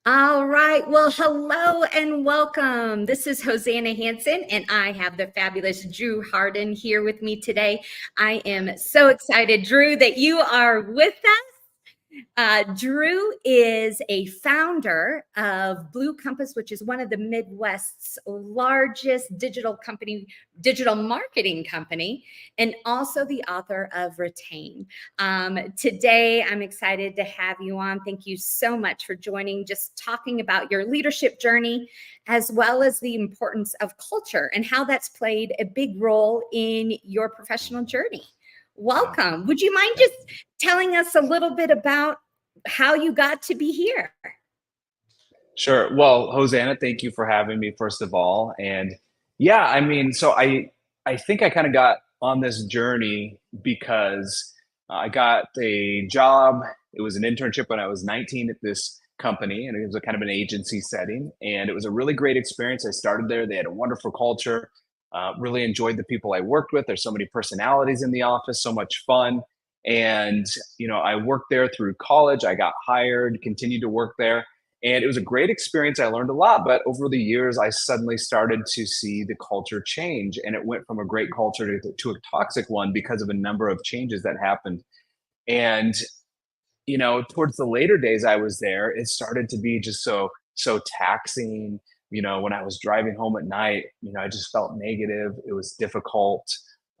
All right. Well, hello and welcome. This is Hosanna Hanson, and I have the fabulous Drew Harden here with me today. I am so excited, Drew, that you are with us. Drew is a founder of Blue Compass, which is one of the Midwest's largest digital marketing company, and also the author of Retain. Today, I'm excited to have you on. Thank you so much for joining, just talking about your leadership journey, as well as the importance of culture and how that's played a big role in your professional journey. Welcome. Would you mind just telling us a little bit about how you got to be here? Sure. Well, Hosanna, thank you for having me, first of all. And yeah, I think I kind of got on this journey because I got a job. It was an internship when I was 19 at this company, and it was a kind of an agency setting. And it was a really great experience. I started there. They had a wonderful culture. Really enjoyed the people I worked with. There's so many personalities in the office, so much fun. And I worked there through college. I got hired, continued to work there, and it was a great experience. I learned a lot, but over the years, I suddenly started to see the culture change, and it went from a great culture to a toxic one because of a number of changes that happened. And towards the later days I was there, it started to be just so taxing. When I was driving home at night, I just felt negative. It was difficult.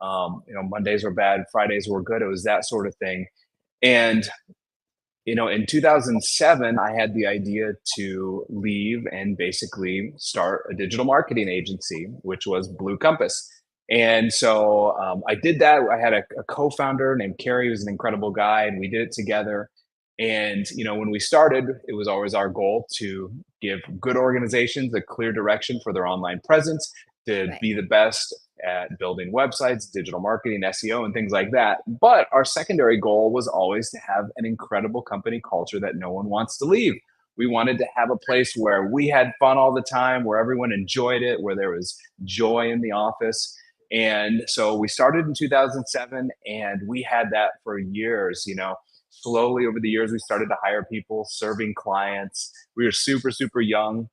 Mondays were bad, Fridays were good. It was that sort of thing. And in 2007, I had the idea to leave and basically start a digital marketing agency, which was Blue Compass. And so I did that. I had a co-founder named Kerry, who was an incredible guy, and we did it together. And when we started, it was always our goal to give good organizations a clear direction for their online presence, to Right. be the best at building websites, digital marketing, SEO, and things like that. But our secondary goal was always to have an incredible company culture that no one wants to leave. We wanted to have a place where we had fun all the time, where everyone enjoyed it, where there was joy in the office. And so we started in 2007, and we had that for years. Slowly over the years, we started to hire people, serving clients. We were super, super young,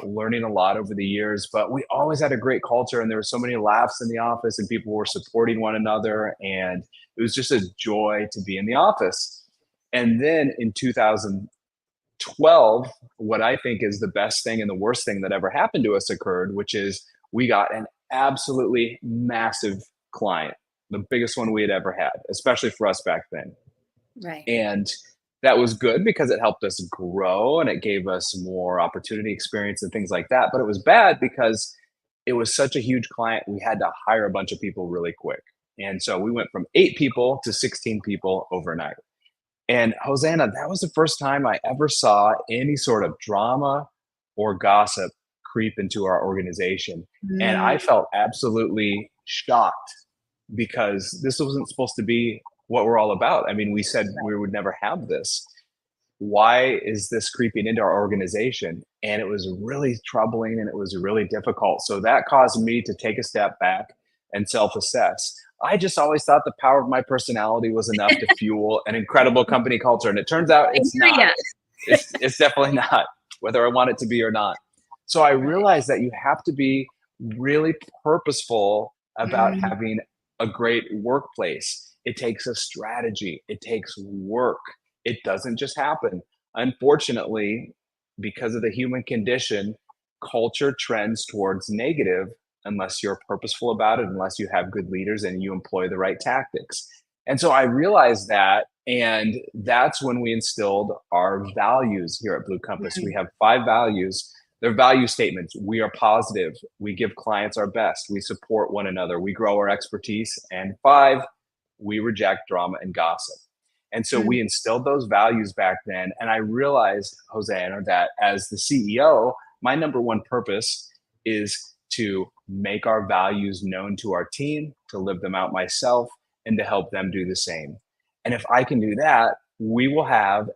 learning a lot over the years, but we always had a great culture, and there were so many laughs in the office, and people were supporting one another, and it was just a joy to be in the office. And then in 2012, what I think is the best thing and the worst thing that ever happened to us occurred, which is we got an absolutely massive client, the biggest one we had ever had, especially for us back then. Right. And that was good because it helped us grow and it gave us more opportunity, experience, and things like that. But it was bad because it was such a huge client. We had to hire a bunch of people really quick. And so we went from 8 people to 16 people overnight. And Hosanna, that was the first time I ever saw any sort of drama or gossip creep into our organization. And Mm, I felt absolutely shocked because this wasn't supposed to be what we're all about. I mean, we said we would never have this. Why is this creeping into our organization? And it was really troubling and it was really difficult. So that caused me to take a step back and self assess. I just always thought the power of my personality was enough to fuel an incredible company culture. And it turns out I it's hear not. ya. It's definitely not, whether I want it to be or not. So I Right. realized that you have to be really purposeful about Mm, having a great workplace. It takes a strategy, it takes work. It doesn't just happen. Unfortunately, because of the human condition, culture trends towards negative unless you're purposeful about it, unless you have good leaders and you employ the right tactics. And so I realized that, and that's when we instilled our values here at Blue Compass. We mm, have 5 values. They're value statements. We are positive. We give clients our best. We support one another. We grow our expertise. And 5, we reject drama and gossip. And so mm. we instilled those values back then. And I realized, Hosanna, that as the CEO, my number one purpose is to make our values known to our team, to live them out myself, and to help them do the same. And if I can do that, we will have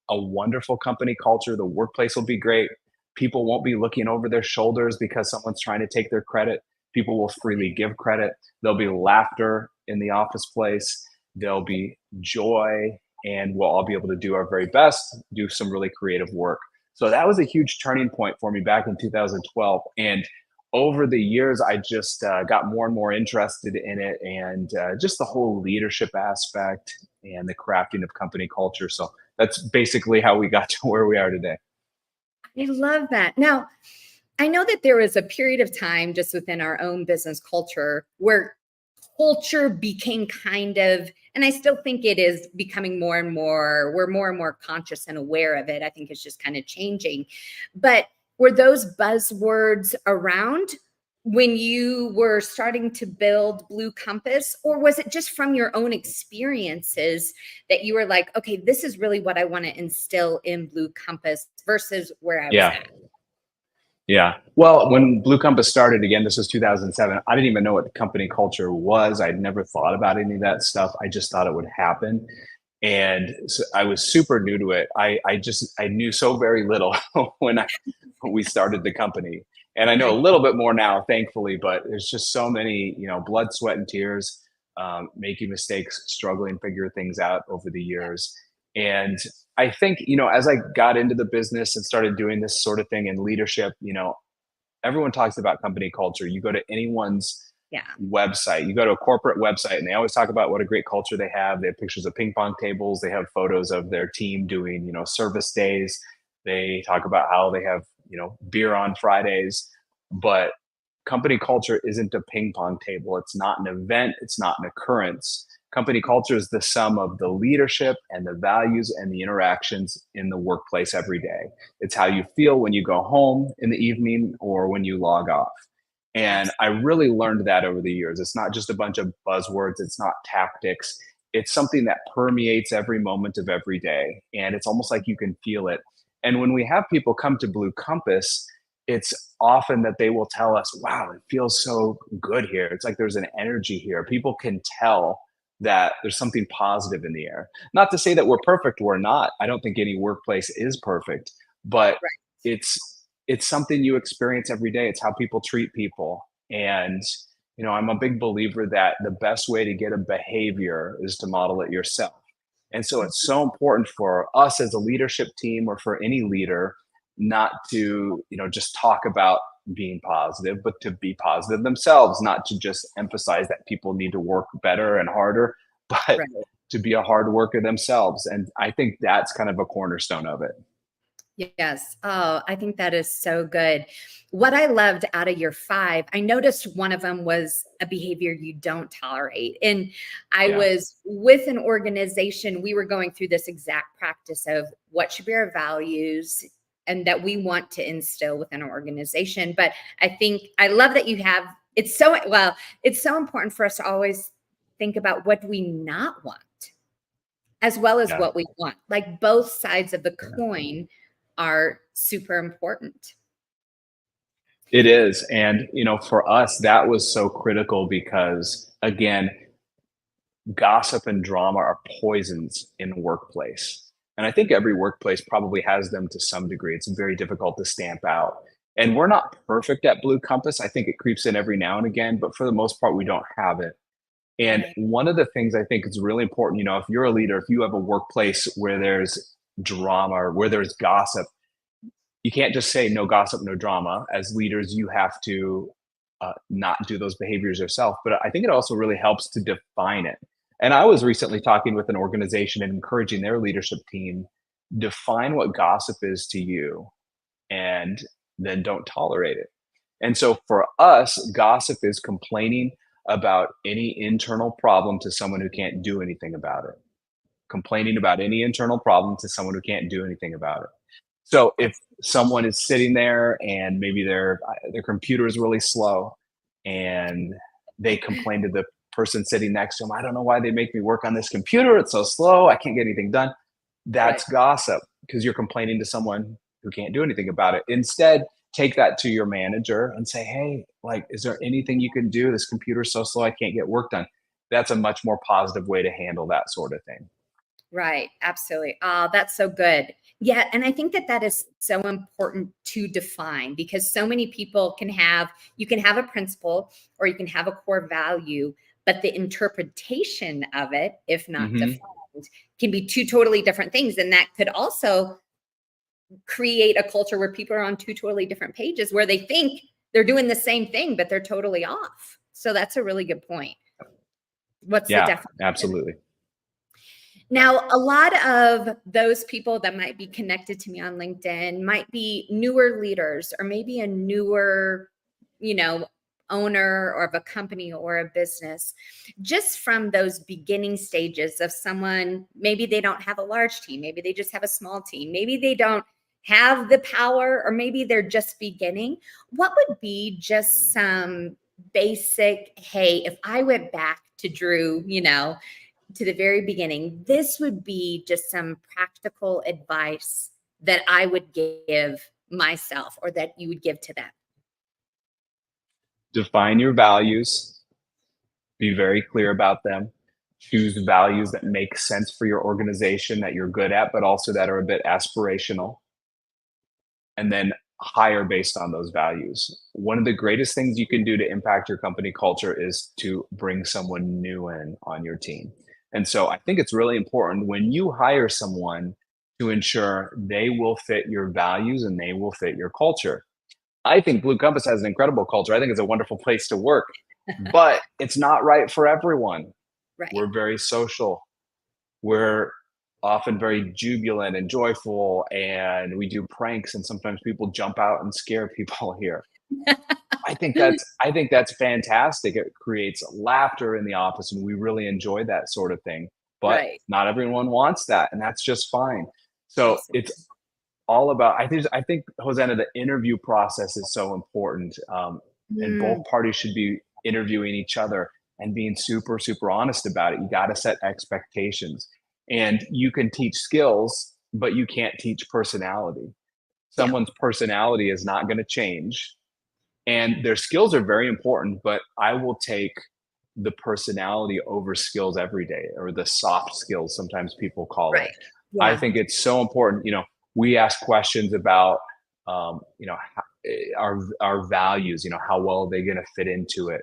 a wonderful company culture. The workplace will be great. People won't be looking over their shoulders because someone's trying to take their credit. People will freely give credit. There'll be laughter in the office place. There'll be joy, and we'll all be able to do our very best, do some really creative work. So that was a huge turning point for me back in 2012. And over the years, I just got more and more interested in it, and just the whole leadership aspect and the crafting of company culture. So that's basically how we got to where we are today. I love that. Now, I know that there was a period of time just within our own business culture where culture became kind of, and I still think it is becoming more and more, we're more and more conscious and aware of it. I think it's just kind of changing. But were those buzzwords around when you were starting to build Blue Compass, or was it just from your own experiences that you were like, okay, this is really what I want to instill in Blue Compass versus where I was Yeah. at? Yeah. Well, when Blue Compass started again, this was 2007. I didn't even know what company culture was. I'd never thought about any of that stuff. I just thought it would happen. And so I was super new to it. I knew so very little when we started the company. And I know a Right. little bit more now, thankfully, but there's just so many, blood, sweat, and tears, making mistakes, struggling, figure things out over the years. And I think, as I got into the business and started doing this sort of thing in leadership, everyone talks about company culture. You go to anyone's Yeah. website, you go to a corporate website, and they always talk about what a great culture they have. They have pictures of ping pong tables, they have photos of their team doing, service days. They talk about how they have, beer on Fridays. But company culture isn't a ping pong table. It's not an event, it's not an occurrence. Company culture is the sum of the leadership and the values and the interactions in the workplace every day. It's how you feel when you go home in the evening or when you log off. And I really learned that over the years. It's not just a bunch of buzzwords, it's not tactics. It's something that permeates every moment of every day. And it's almost like you can feel it. And when we have people come to Blue Compass, it's often that they will tell us, wow, it feels so good here. It's like there's an energy here. People can tell that there's something positive in the air. Not to say that we're perfect, we're not. I don't think any workplace is perfect, but Right. it's it's something you experience every day. It's how people treat people. And I'm a big believer that the best way to get a behavior is to model it yourself. And so it's so important for us as a leadership team or for any leader not to, just talk about being positive, but to be positive themselves, not to just emphasize that people need to work better and harder, but Right. to be a hard worker themselves. And I think that's kind of a cornerstone of it. Yes. Oh, I think that is so good. What I loved out of your five, I noticed one of them was a behavior you don't tolerate. And I Yeah. was with an organization, we were going through this exact practice of what should be our values and that we want to instill within our organization. But I think I love that you have it's so well, it's so important for us to always think about what do we not want as well as Yeah. what we want. Like both sides of the coin are super important. It is. And, for us, that was so critical because, again, gossip and drama are poisons in a workplace. And I think every workplace probably has them to some degree. It's very difficult to stamp out. And we're not perfect at Blue Compass. I think it creeps in every now and again, but for the most part, we don't have it. And Right. one of the things I think is really important, if you're a leader, if you have a workplace where there's drama or where there's gossip, you can't just say no gossip, no drama. As leaders, you have to not do those behaviors yourself. But I think it also really helps to define it. And I was recently talking with an organization and encouraging their leadership team define what gossip is to you and then don't tolerate it. And so for us, gossip is complaining about any internal problem to someone who can't do anything about it. Complaining about any internal problem to someone who can't do anything about it. So if someone is sitting there and maybe their computer is really slow and they complain to the person sitting next to them, I don't know why they make me work on this computer. It's so slow. I can't get anything done. Right. That's gossip because you're complaining to someone who can't do anything about it. Instead, take that to your manager and say, hey, like, is there anything you can do? This computer's so slow, I can't get work done. That's a much more positive way to handle that sort of thing. Right. Absolutely. Oh, that's so good. Yeah. And I think that that is so important to define because so many people you can have a principle or you can have a core value, but the interpretation of it, if not Hmm. defined, can be two totally different things. And that could also create a culture where people are on two totally different pages where they think they're doing the same thing, but they're totally off. So that's a really good point. What's the Yeah, definition? absolutely. Now, a lot of those people that might be connected to me on LinkedIn might be newer leaders or maybe a newer, you know, owner or of a company or a business. Just from those beginning stages of someone, maybe they don't have a large team, maybe they just have a small team, maybe they don't have the power, or maybe they're just beginning. What would be just some basic, hey, if I went back to Drew, to the very beginning, this would be just some practical advice that I would give myself or that you would give to them? Define your values, be very clear about them. Choose values that make sense for your organization that you're good at, but also that are a bit aspirational. And then hire based on those values. One of the greatest things you can do to impact your company culture is to bring someone new in on your team. And so I think it's really important when you hire someone to ensure they will fit your values and they will fit your culture. I think Blue Compass has an incredible culture. I think it's a wonderful place to work, but it's not right for everyone. Right. We're very social. We're often very jubilant and joyful, and we do pranks, and sometimes people jump out and scare people here. I think that's fantastic. It creates laughter in the office, and we really enjoy that sort of thing. But Right. not everyone wants that, and that's just fine. So Absolutely. it's all about. I think Hosanna, the interview process is so important, and both Mm, parties should be interviewing each other and being super super honest about it. You got to set expectations, and you can teach skills, but you can't teach personality. yeah. Someone's personality is not going to change, and their skills are very important, but I will take the personality over skills every day, or the soft skills sometimes people call it. Right. I Yeah. think it's so important. We ask questions about our values, how well are they going to fit into it,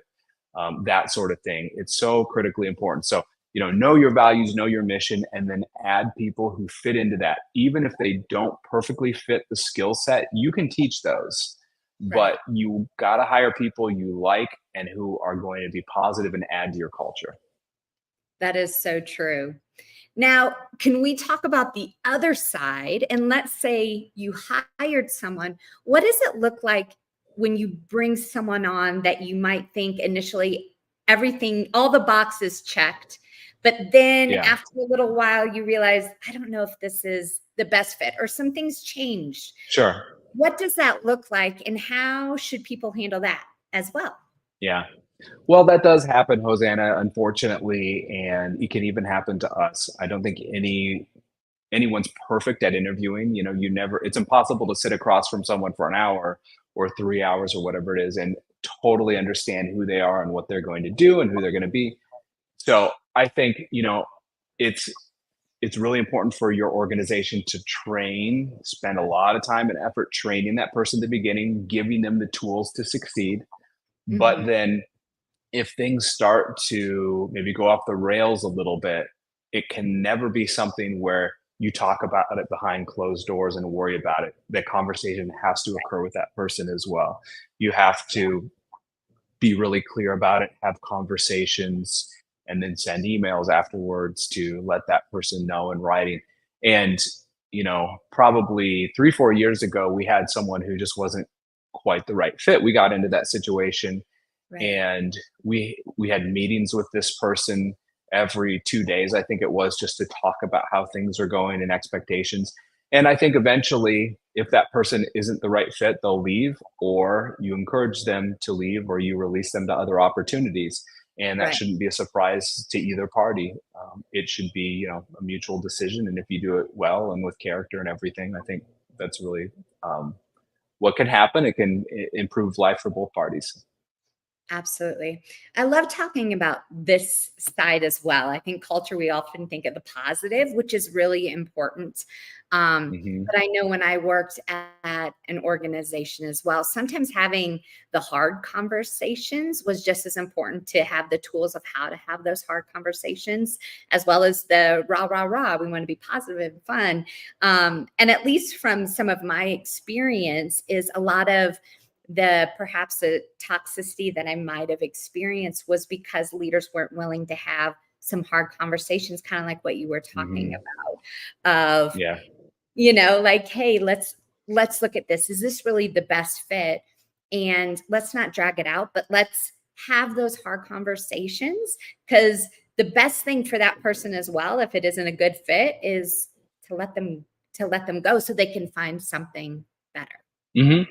that sort of thing. It's so critically important. So know your values, know your mission, and then add people who fit into that. Even if they don't perfectly fit the skill set, you can teach those, Right. but you got to hire people you like and who are going to be positive and add to your culture. That is so true. Now, can we talk about the other side? And let's say you hired someone. What does it look like when you bring someone on that you might think initially everything, all the boxes checked, but then Yeah, after a little while you realize, I don't know if this is the best fit or some things changed. sure. What does that look like and how should people handle that as well? Yeah. Well, that does happen, Hosanna, unfortunately, and it can even happen to us. I don't think anyone's perfect at interviewing. It's impossible to sit across from someone for an hour or 3 hours or whatever it is and totally understand who they are and what they're going to do and who they're going to be. So I think, it's it's really important for your organization to spend a lot of time and effort training that person at the beginning, giving them the tools to succeed. But Mhm. then if things start to maybe go off the rails a little bit, it can never be something where you talk about it behind closed doors and worry about it. The conversation has to occur with that person as well. You have Yeah. to be really clear about it, have conversations, and then send emails afterwards to let that person know in writing. And, probably 3, 4 years ago, we had someone who just wasn't quite the right fit. We got into that situation, Right. and we had meetings with this person every 2 days, I think it was, just to talk about how things are going and expectations. And I think eventually, if that person isn't the right fit, they'll leave, or you encourage them to leave, or you release them to other opportunities. And that Right. shouldn't be a surprise to either party. It should be, a mutual decision. And if you do it well and with character and everything, I think that's really what can happen. It can improve life for both parties. Absolutely. I love talking about this side as well. I think culture, we often think of the positive, which is really important. Hmm. But I know when I worked at an organization as well, sometimes having the hard conversations was just as important to have the tools of how to have those hard conversations, as well as the rah, rah, rah. We want to be positive and fun. And at least from some of my experience, is a lot of the perhaps the toxicity that I might have experienced was because leaders weren't willing to have some hard conversations, kind of like what you were talking Hmm. about, of, Yeah. like, hey, let's look at this. Is this really the best fit? And let's not drag it out, but let's have those hard conversations, because the best thing for that person as well, if it isn't a good fit, is to let them go so they can find something better. Hmm.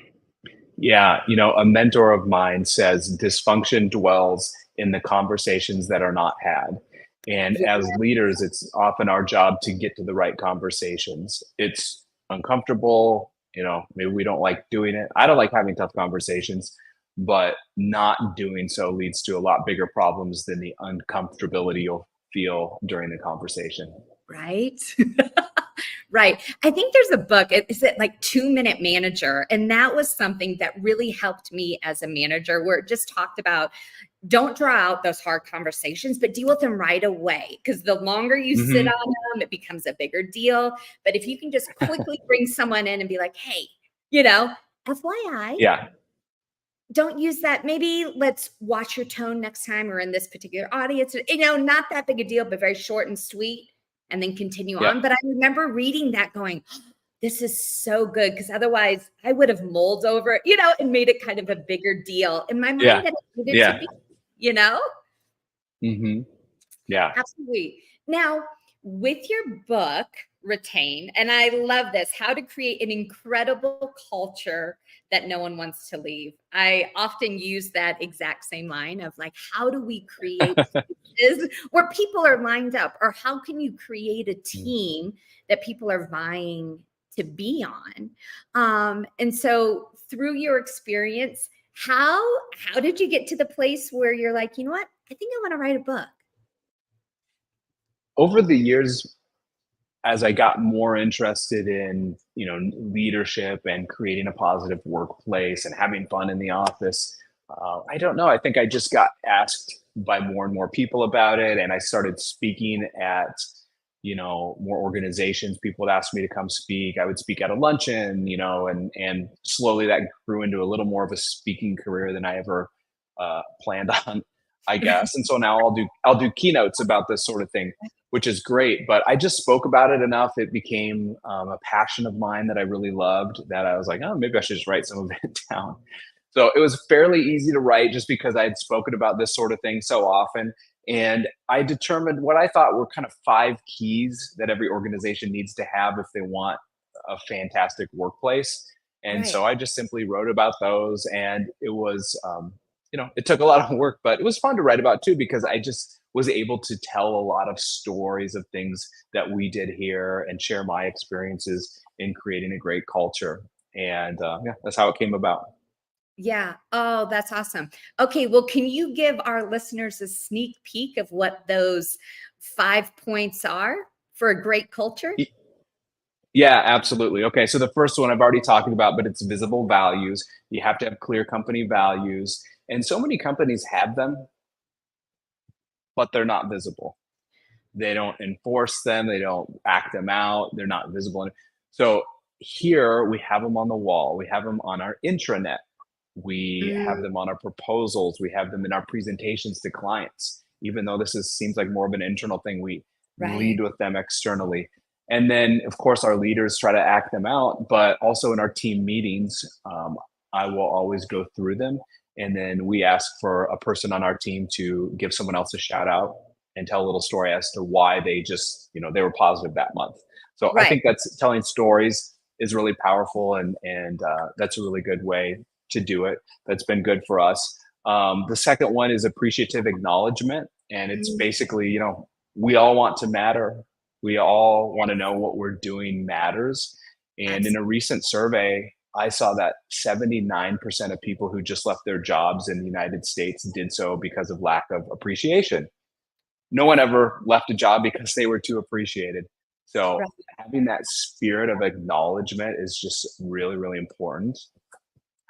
Yeah, a mentor of mine says dysfunction dwells in the conversations that are not had. And Yeah. as leaders, it's often our job to get to the right conversations. It's uncomfortable, maybe we don't like doing it. I don't like having tough conversations, but not doing so leads to a lot bigger problems than the uncomfortability you'll feel during the conversation. Right. Right. I think there's a book. Is it like 2 Minute Manager? And that was something that really helped me as a manager, where it just talked about don't draw out those hard conversations, but deal with them right away. Because the longer you sit Hmm. on them, it becomes a bigger deal. But if you can just quickly bring someone in and be like, hey, you know, FYI, Yeah. don't use that. Maybe let's watch your tone next time or in this particular audience. Not that big a deal, but very short and sweet, and then continue Yep. on. But I remember reading that going, "Oh, this is so good," because otherwise I would have mulled over it, and made it kind of a bigger deal in my mind Yeah. that it needed to Yeah. be, you know? Hmm. Yeah. Absolutely. Now, with your book, Retain, and I love this, How to Create an Incredible Culture That No One Wants to Leave. I often use that exact same line of like, how do we create places where people are lined up? Or how can you create a team that people are vying to be on? And so through your experience, how did you get to the place where you're like, you know what? I think I want to write a book. Over the years, as I got more interested in, leadership and creating a positive workplace and having fun in the office, I don't know. I think I just got asked by more and more people about it, and I started speaking at, more organizations. People would ask me to come speak. I would speak at a luncheon, and slowly that grew into a little more of a speaking career than I ever planned on, I guess. And so now I'll do keynotes about this sort of thing, which is great. But I just spoke about it enough. It became a passion of mine that I really loved, that I was like, oh, maybe I should just write some of it down. So it was fairly easy to write just because I had spoken about this sort of thing so often. And I determined what I thought were kind of 5 keys that every organization needs to have if they want a fantastic workplace. And Right. so I just simply wrote about those. And it was, it took a lot of work, but it was fun to write about too, because I just was able to tell a lot of stories of things that we did here and share my experiences in creating a great culture. And yeah, that's how it came about. Yeah. Oh, that's awesome. Okay. Well, can you give our listeners a sneak peek of what those 5 points are for a great culture? Y- Yeah, absolutely. Okay, so the first one I've already talked about, but it's visible values. You have to have clear company values. And so many companies have them, but they're not visible. They don't enforce them, they don't act them out, they're not visible. So here we have them on the wall, we have them on our intranet, we have Mm, them on our proposals, we have them in our presentations to clients. Even though seems like more of an internal thing, we right. lead with them externally. And then, of course, our leaders try to act them out, but also in our team meetings, I will always go through them. And then we ask for a person on our team to give someone else a shout out and tell a little story as to why they just, they were positive that month. So I Right. think that's telling stories is really powerful, and that's a really good way to do it. That's been good for us. The second one is appreciative acknowledgement, and it's Mm, basically, we all want to matter. We all want to know what we're doing matters. And in abs- a recent survey, I saw that 79% of people who just left their jobs in the United States did so because of lack of appreciation. No one ever left a job because they were too appreciated. So Right. having that spirit of acknowledgement is just really, really important.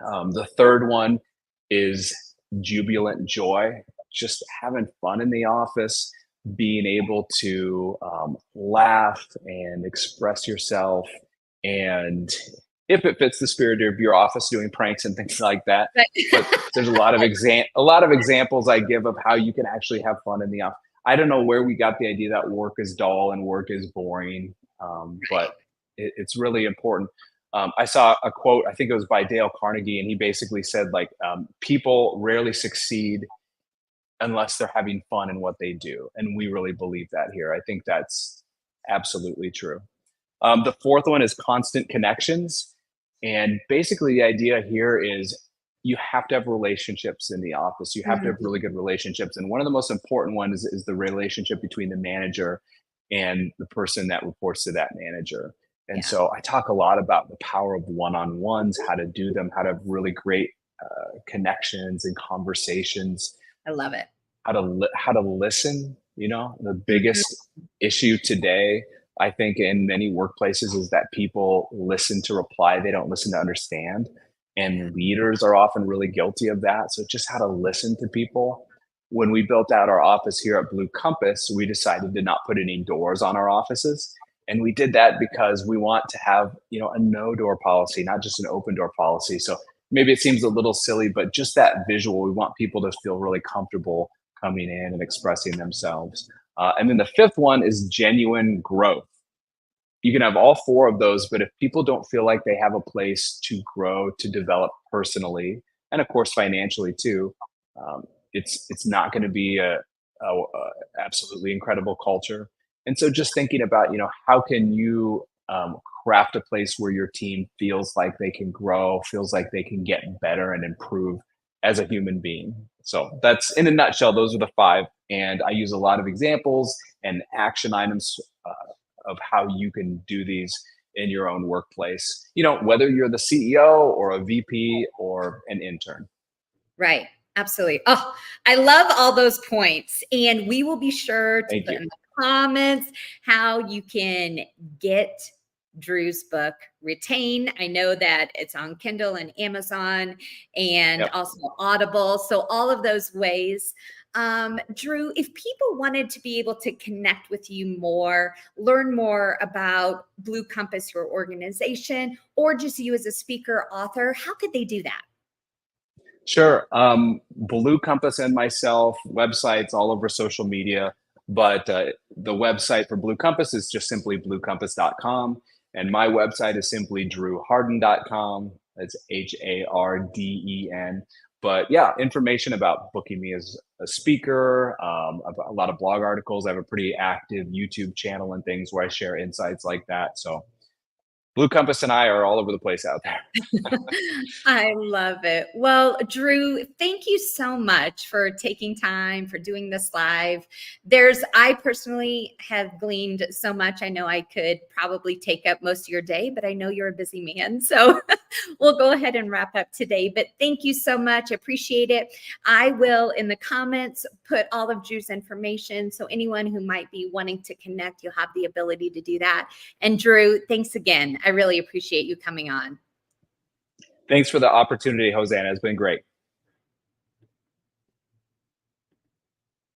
The third one is jubilant joy, just having fun in the office, being able to laugh and express yourself. And if it fits the spirit of your office, doing pranks and things like that. Right. But there's a lot of examples I give of how you can actually have fun in the office. I don't know where we got the idea that work is dull and work is boring, but Right. it's really important. I saw a quote, I think it was by Dale Carnegie, and he basically said, like, people rarely succeed unless they're having fun in what they do. And we really believe that here. I think that's absolutely true. The fourth one is constant connections. And basically, the idea here is you have to have relationships in the office. You have to have Mhm. really good relationships. And one of the most important ones is the relationship between the manager and the person that reports to that manager. And Yeah, so I talk a lot about the power of one on ones, how to do them, how to have really great connections and conversations, I love it. how to listen. You know, the Mhm. biggest issue today, I think, in many workplaces is that people listen to reply, they don't listen to understand, Yeah. and leaders are often really guilty of that. So just how to listen to people. When we built out our office here at Blue Compass, we decided to not put any doors on our offices, and we did that because we want to have, you know, a no door policy, not just an open door policy. So maybe it seems a little silly, but just that visual, we want people to feel really comfortable coming in and expressing themselves. And then the fifth one is genuine growth. You can have all four of those, but if people don't feel like they have a place to grow, to develop personally, and of course financially too, um, it's not going to be a absolutely incredible culture. And so, just thinking about, you know, how can you craft a place where your team feels like they can grow, feels like they can get better and improve as a human being. So that's, in a nutshell, those are the five, and I use a lot of examples and action items of how you can do these in your own workplace, you know, whether you're the CEO or a VP or an intern. Right. Absolutely. Oh, I love all those points. And we will be sure to Thank put you. in the comments how you can get Drew's book, Retain. I know that it's on Kindle and Amazon and Yep. also Audible. So, all of those ways. Drew, if people wanted to be able to connect with you more, learn more about Blue Compass, your organization, or just you as a speaker, author, how could they do that? Sure. Blue Compass and myself, websites all over social media. But the website for Blue Compass is just simply bluecompass.com. And my website is simply drewharden.com. That's Harden. But yeah, information about booking me as a speaker, a lot of blog articles. I have a pretty active YouTube channel and things where I share insights like that. So Blue Compass and I are all over the place out there. I love it. Well, Drew, thank you so much for taking time for doing this live. I personally have gleaned so much. I know I could probably take up most of your day, but I know you're a busy man. So we'll go ahead and wrap up today. But thank you so much. Appreciate it. I will, in the comments, put all of Drew's information. So anyone who might be wanting to connect, you'll have the ability to do that. And Drew, thanks again. I really appreciate you coming on. Thanks for the opportunity, Hosanna. It's been great.